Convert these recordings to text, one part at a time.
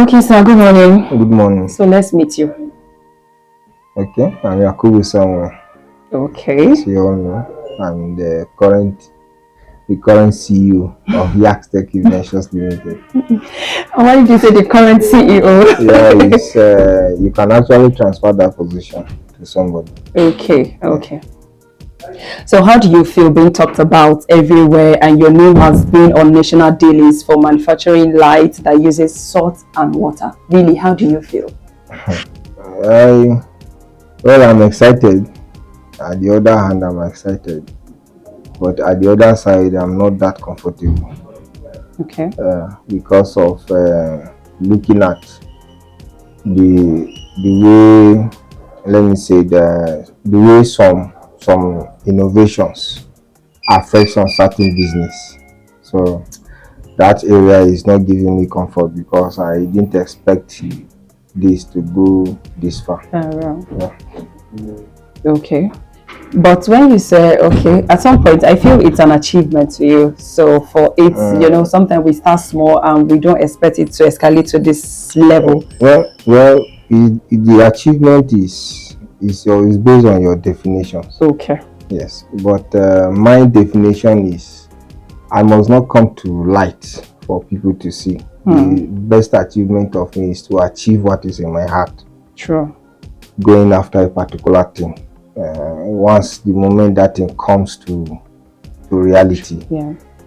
Okay, sir, good morning. Good morning. So let's meet you. Okay, I'm Yakubu Samuel. Okay. As you all know, I'm the current CEO of Yax Tech Ventures Limited. Why did you say the current CEO? Yeah, you can actually transfer that position to somebody. Okay. So how do you feel being talked about everywhere and your name has been on national dailies for manufacturing light that uses salt and water? Really, how do you feel? I'm excited. At the other hand, I'm excited. But at the other side, I'm not that comfortable. Okay. Because of looking at the way, let me say, the way some innovations affect on certain business. So that area is not giving me comfort because I didn't expect this to go this far. Yeah. Okay. But when you say, okay, at some point, I feel it's an achievement to you. So for it, sometimes we start small and we don't expect it to escalate to this level. The achievement is based on your definitions. Okay. Yes, but my definition is I must not come to light for people to see. The best achievement of me is to achieve what is in my heart. True. Going after a particular thing. Once the moment that thing comes to reality,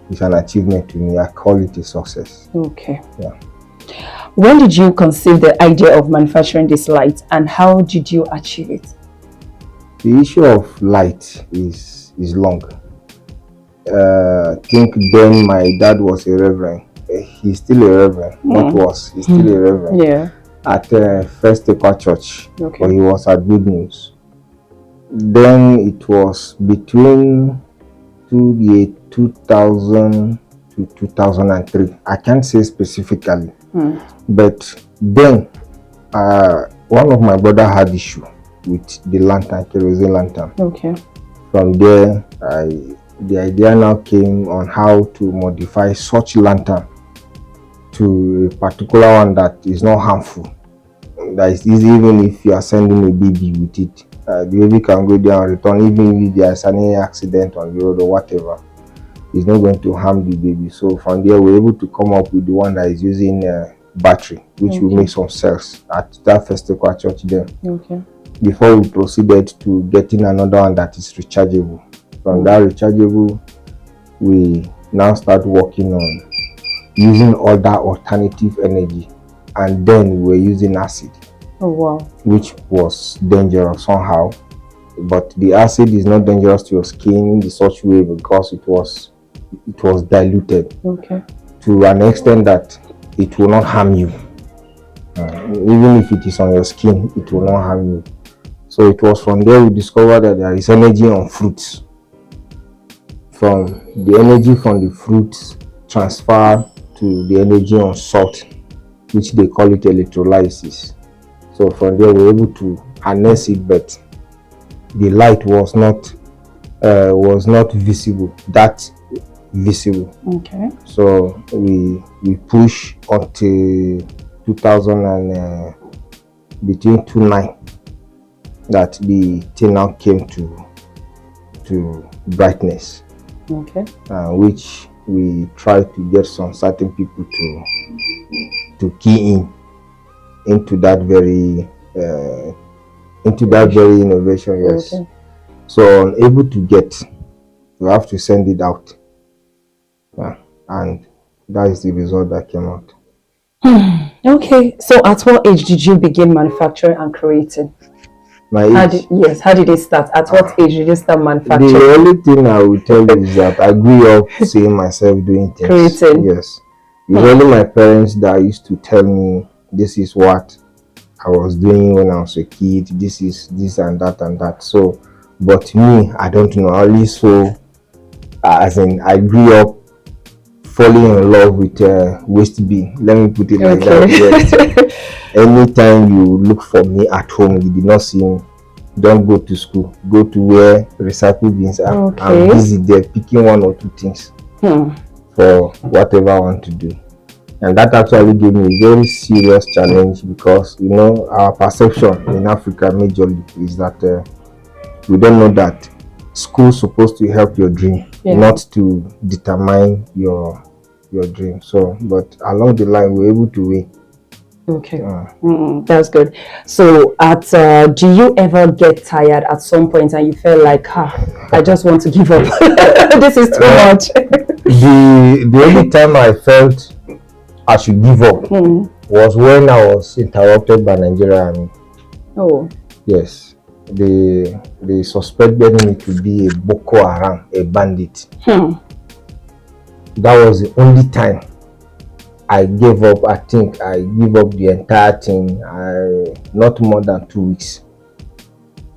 it's an achievement to me. I call it a success. Okay. Yeah. When did you conceive the idea of manufacturing this light and how did you achieve it? The issue of light is long. I think then my dad was a reverend. He's still a reverend. He's still a reverend. Yeah. At First Equa Church. Okay. But he was at Good News. Then it was between 2000 to 2003. I can't say specifically. But then one of my brother had issue with the lantern, kerosene lantern. Okay. From there, the idea now came on how to modify such lantern to a particular one that is not harmful. That is easy even if you are sending a baby with it. The baby can go there and return even if there is any accident on the road or whatever. It's not going to harm the baby. So from there, we're able to come up with the one that is using battery, which will make some cells at that First Equa Church then. Okay. Before we proceeded to getting another one that is rechargeable. From that rechargeable, we now start working on using other alternative energy, and then we were using acid. Oh wow. Which was dangerous somehow, but the acid is not dangerous to your skin in such way because it was diluted to an extent that it will not harm you. Even if it is on your skin, it will not harm you. So it was from there we discovered that there is energy on fruits. From the energy from the fruits transfer to the energy on salt, which they call it electrolysis. So from there we're able to harness it, but the light was not visible. Okay. So we push until 2000 between 2009 that the thing now came to brightness. Okay. Which we try to get some certain people to key into that very innovation. Yes. Okay. So unable to get, you have to send it out. And that is the result that came out. Okay. So at what age did you begin manufacturing and creating? My age? How did it start? At what age did you start manufacturing? The only thing I will tell you is that I grew up seeing myself doing things. Creating. Yes. It's only my parents that used to tell me this is what I was doing when I was a kid, this is this and that and that. So, but me, I don't know. At least so, as in, I grew up falling in love with waste bin. Let me put it like that. Yes. Anytime you look for me at home, you did not see me. Don't go to school. Go to where recycle bins are. Okay. I'm busy there picking one or two things for whatever I want to do. And that actually gave me a very serious challenge because, you know, our perception in Africa majorly is that we don't know that school's supposed to help your dream, not to determine your dream. So, but along the line, we're able to win. Okay, that's good. So, do you ever get tired at some point and you feel like, I just want to give up? This is too much. The only time I felt I should give up was when I was interrupted by Nigerian. Oh. Yes. They suspected me to be a Boko Haram, a bandit. That was the only time I gave up. I think I gave up the entire thing. Not more than 2 weeks.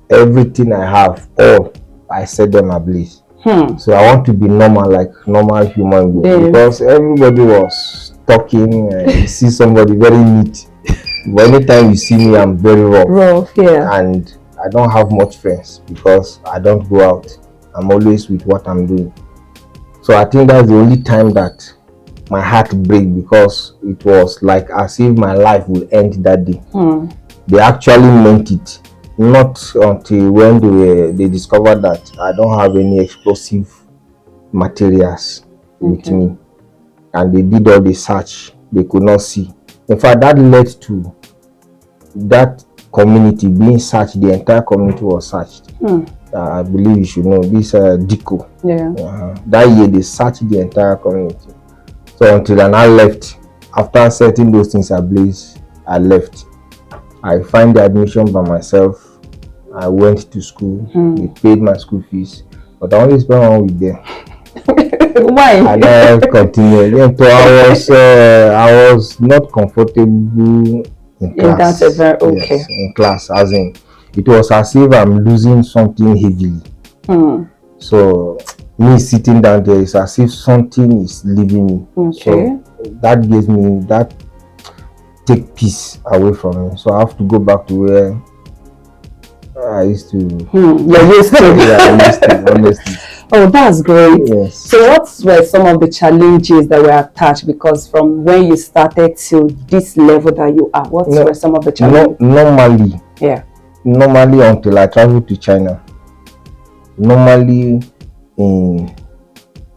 Everything I have, all I set them ablaze. So I want to be normal, like normal human being, because everybody was talking and you see somebody very neat. But anytime you see me, I'm very rough. And I don't have much friends because I don't go out. I'm always with what I'm doing. So I think that's the only time that my heart breaks, because it was like as if my life will end that day. They actually meant it. Not until when they discovered that I don't have any explosive materials with me, and they did all the search, they could not see. In fact, that led to that community being searched. The entire community was searched. I believe you should know this DICO. That year they searched the entire community. So until I left, after setting those things ablaze, I left. I find the admission by myself. I went to school. They paid my school fees, but I only spent 1 week there. Why? And I continued. So I was not comfortable in class. Yes, in class, as in it was as if I'm losing something heavily. So me sitting down there is as if something is leaving me. So that gives me that take peace away from me. So I have to go back to where I used to. You're used to. I used to, honestly. Oh, that's great. Yes. So what were some of the challenges that were attached? Because from when you started to this level that you are, what were some of the challenges? Normally until I traveled to China. Normally in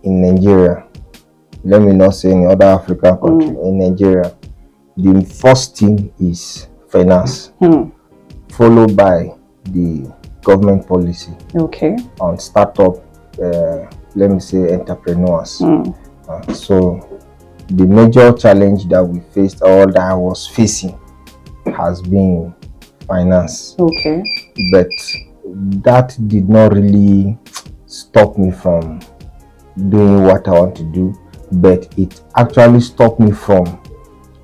Nigeria, let me not say any other African country, in Nigeria, the first thing is finance, followed by the government policy on startup, let me say entrepreneurs. So the major challenge that we faced, or that I was facing, has been finance. But that did not really stop me from doing what I want to do, but it actually stopped me from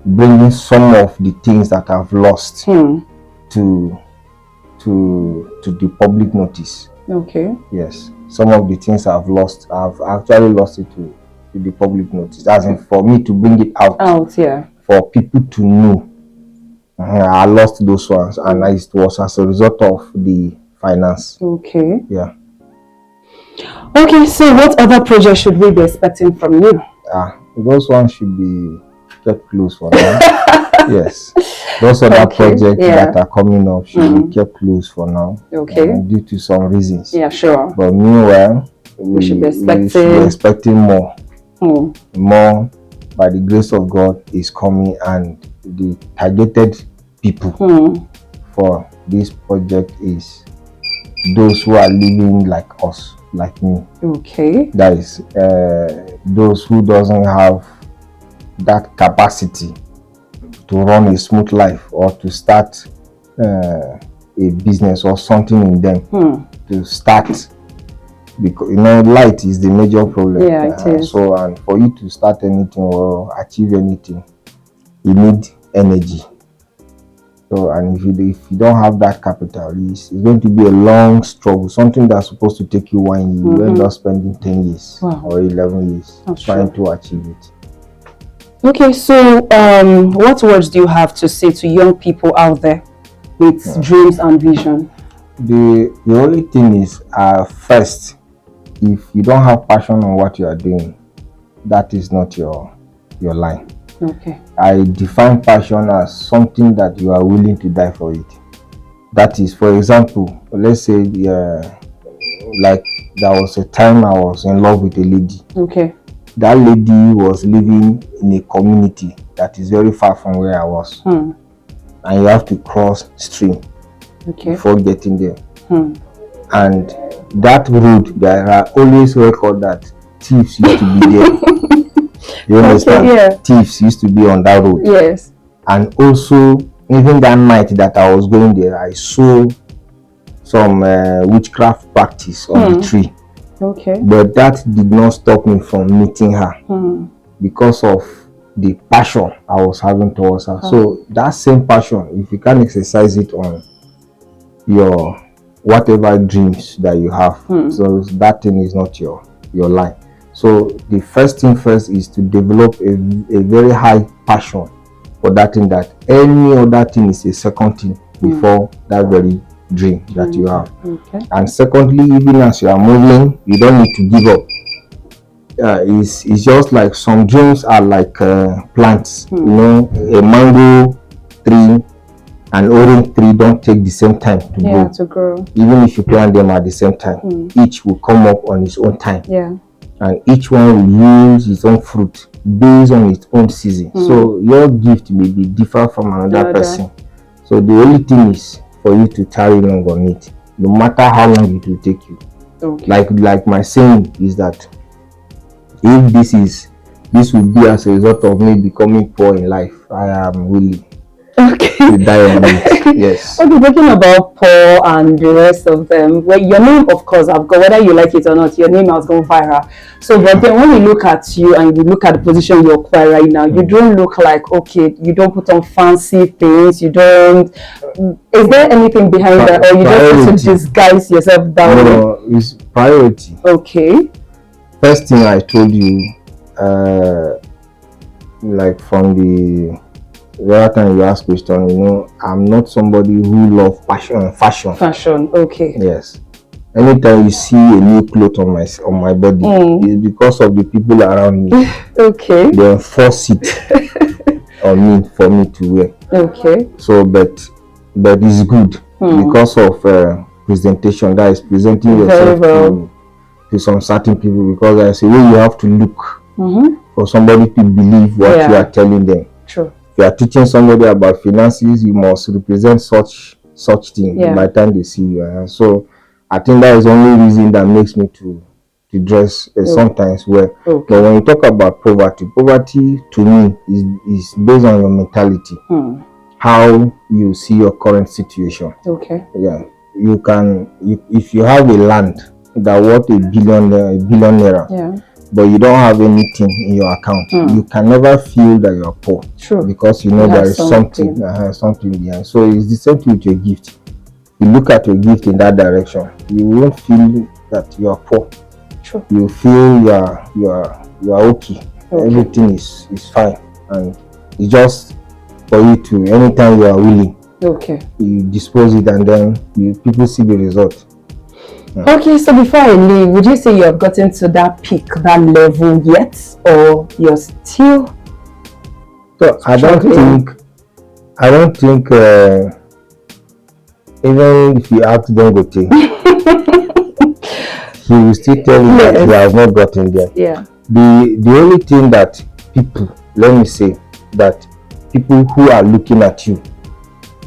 bringing some of the things that I've lost to the public notice. Yes, some of the things I've lost, I've actually lost it to the public notice, as in for me to bring it out, for people to know. I lost those ones, and it was as a result of the finance. Okay, so what other projects should we be expecting from you? Those ones should be kept close for now. Yes, those other projects that are coming up should be kept close for now. Due to some reasons. But meanwhile, we should be expecting more. More, by the grace of God, is coming, and the targeted people for this project is those who are living like us, like me. That is those who doesn't have that capacity to run a smooth life, or to start a business or something in them to start, because light is the major problem. It is. So, and for you to start anything or achieve anything, you need energy. So, and if you don't have that capital, it's going to be a long struggle. Something that's supposed to take you 1 year, you end up spending 10 years or 11 years trying to achieve it. Okay, so what words do you have to say to young people out there with dreams and vision? The only thing is, first, if you don't have passion on what you are doing, that is not your line. Okay. I define passion as something that you are willing to die for it. That is, for example, let's say, like there was a time I was in love with a lady. Okay. That lady was living in a community that is very far from where I was. And you have to cross stream before getting there. And that road, there are always record that thieves used to be there. You understand? Okay, yeah. Thieves used to be on that road. Yes. And also, even that night that I was going there, I saw some witchcraft practice on the tree. Okay. But that did not stop me from meeting her because of the passion I was having towards her. So that same passion, if you can exercise it on your whatever dreams that you have, so that thing is not your line. So the first thing first is to develop a very high passion for that thing, that any other thing is a second thing before that very dream that you have. Okay. And secondly, even as you are moving, you don't need to give up. It's just like some dreams are like plants. You know, a mango tree and orange tree don't take the same time to grow. Even if you plant them at the same time, each will come up on its own time. Yeah. And each one will use its own fruit based on its own season. So your gift may be different from another person. So the only thing is for you to tarry long on it, no matter how long it will take you. Okay. Like my saying is that if this will be as a result of me becoming poor in life, I am willing to die on it. Yes. Okay, talking about Paul and the rest of them, well, your name, of course, I've got, whether you like it or not, your name has gone viral. So, but then when we look at you and you look at the position you occupy right now, you don't look like, okay, you don't put on fancy things, you don't. Is there anything behind that, or you just have to disguise yourself that way? No, it's priority. Okay. First thing I told you, like from the other time you ask question, you know, I'm not somebody who love fashion. Fashion, okay. Yes. Anytime you see a new cloth on my body, it's because of the people around me. Okay. They enforce it on me for me to wear. Okay. So, but it's good because of presentation. That is presenting yourself to some certain people, because I say, well, you have to look for somebody to believe what you are telling them. True. If you are teaching somebody about finances, you must represent such thing by the time they see you. So I think that is the only reason that makes me to dress sometimes well. Okay. But when you talk about poverty to me is based on your mentality, how you see your current situation. Okay. Yeah. You can, if you have a land that worth $1 billion, but you don't have anything in your account, you can never feel that you are poor. True. Because you know there is something behind. So it's the same thing with your gift. You look at your gift in that direction, you won't feel that you are poor. True. You feel you are okay. Everything is fine, and it's just for you to, anytime you are willing, you dispose it, and then people see the result. Okay, so before I leave, would you say you have gotten to that peak, that level yet, or you're still? So I don't think even if you ask Dangote, he will still tell you that he has not gotten there. Yeah. The only thing that people, let me say, that people who are looking at you,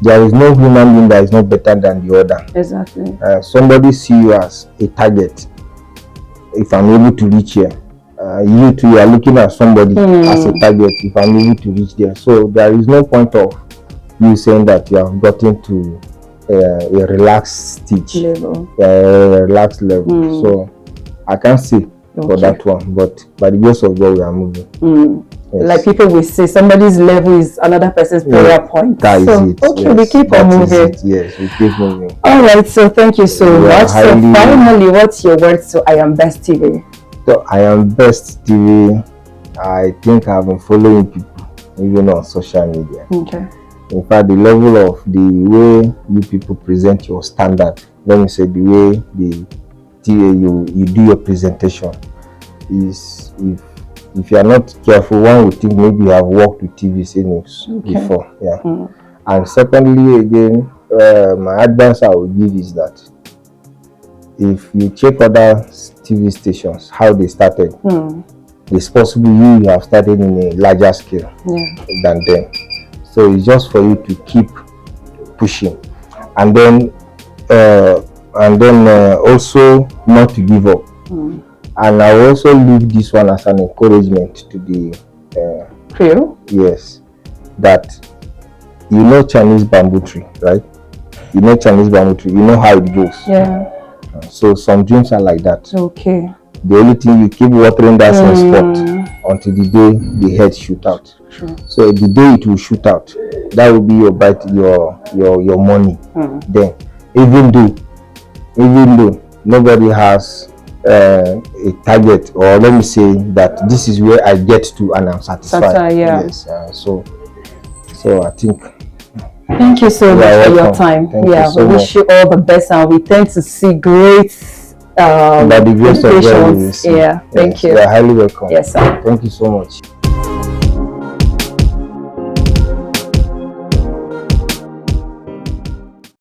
there is no human being that is not better than the other. Exactly. Somebody see you as a target. If I'm able to reach here, you too, you are looking at somebody as a target. If I'm able to reach there, so there is no point of you saying that you have gotten to a relaxed stage, a relaxed level. So I can't say for that one, but by the grace of God, we are moving. Yes. Like people will say, somebody's level is another person's prayer point. That is it. Okay, we keep on moving. Yes, we keep moving. All right, so thank you so much. So finally, what's your words to IAMBEST TV? So IAMBEST TV, I think I've been following people even on social media. Okay. In fact, the level of the way you people present your standard, let me say the way you do your presentation is, if you are not careful, one would think maybe you have worked with TV signals before. Yeah. And secondly, again, my advice I would give is that if you check other TV stations, how they started, it's possible you have started in a larger scale than them. So it's just for you to keep pushing, and then also not to give up. And I will also leave this one as an encouragement to the crew. Yes, that you know Chinese bamboo tree, right? You know Chinese bamboo tree. You know how it goes. Yeah. So some dreams are like that. Okay. The only thing, you keep watering that same spot until the day the head shoot out. True. So the day it will shoot out, that will be your money. Then even though nobody has a target, or let me say that this is where I get to and I'm satisfied. Yes. So I think. Thank you so much for your time. Thank you so we wish you all the best, and we tend to see great by the grace of God. Yeah, thank you. You are highly welcome. Yes, sir. Thank you so much.